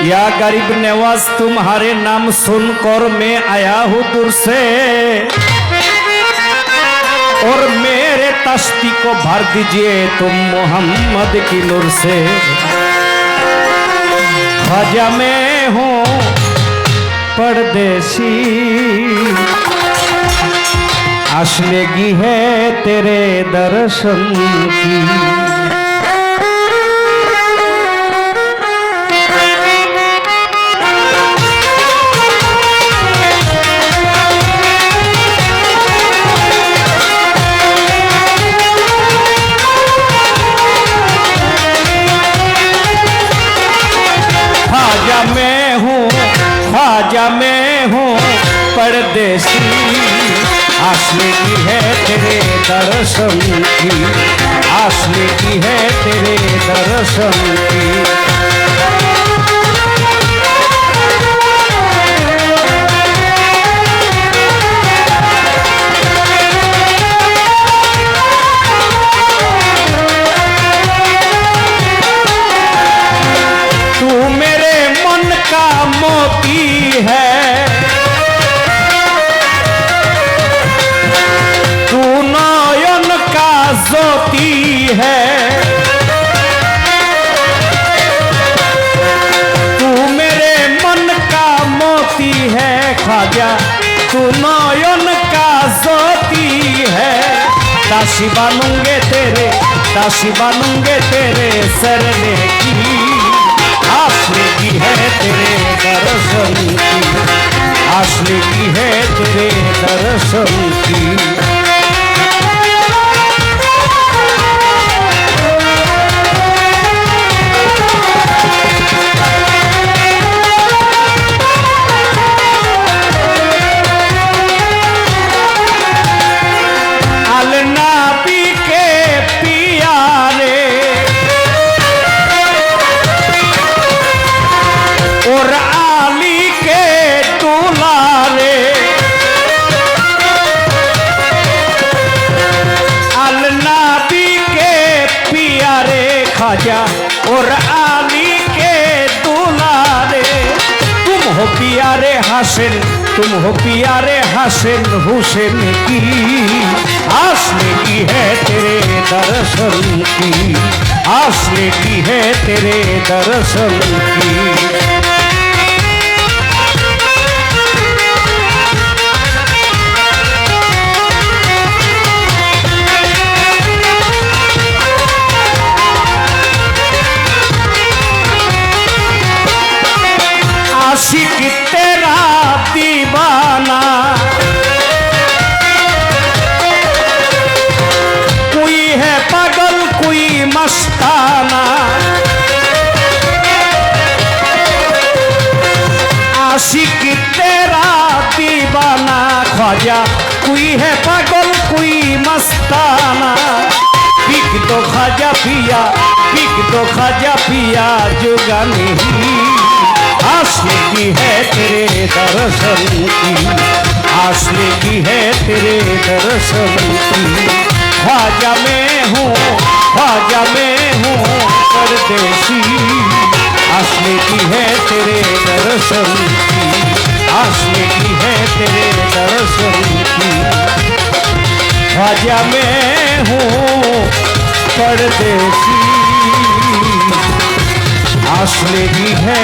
या गरीब नवाज तुम्हारे नाम सुनकर मैं आया हूँ दूर से, और मेरे तश्ती को भर दीजिए तुम मोहम्मद की नूर से। ख्वाजा मैं हूँ परदेसी, आस लगी है तेरे दर्शन की। ख्वाजा मैं हूँ परदेसी, आस लगी है तेरे दर्शन की, आस लगी है तेरे दर्शन की। तू मेरे मन का मोती है, तू नयन का ज्योति है, तू मेरे मन का मोती है ख्वाजा, तू नयन का ज्योति है। दासी बनूंगे तेरे सरने की, आस लगी है तेरे दर्शन की, आस लगी है तेरे दर्शन की। अलनाबी के पियारे और आली के दुलारे, अलनाबी के पियारे ख्वाजा और आली के दुलारे। तुम हो प्यारे हसन, तुम हो प्यारे हसन हुसैन की, आस लगी है तेरे दर्शन की, आस लगी है तेरे दर्शन की। आशिक तेरा दीवाना, कोई है पागल कोई मस्ताना। आशिक तेरा दीवाना ख्वाजा, कोई है पागल कोई मस्ताना। बिक दो ख्वाजा पिया, बिक दो ख्वाजा पिया जुगा नहीं, आस लगी है तेरे दर्शन की, आस लगी है तेरे दर्शन की। ख्वाजा मैं हूँ परदेसी, आस लगी है तेरे दर्शन की, आस लगी है तेरे दर्शन की। ख्वाजा मैं हूँ परदेसी, आस लगी है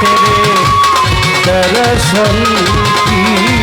तेरे दर्शन की।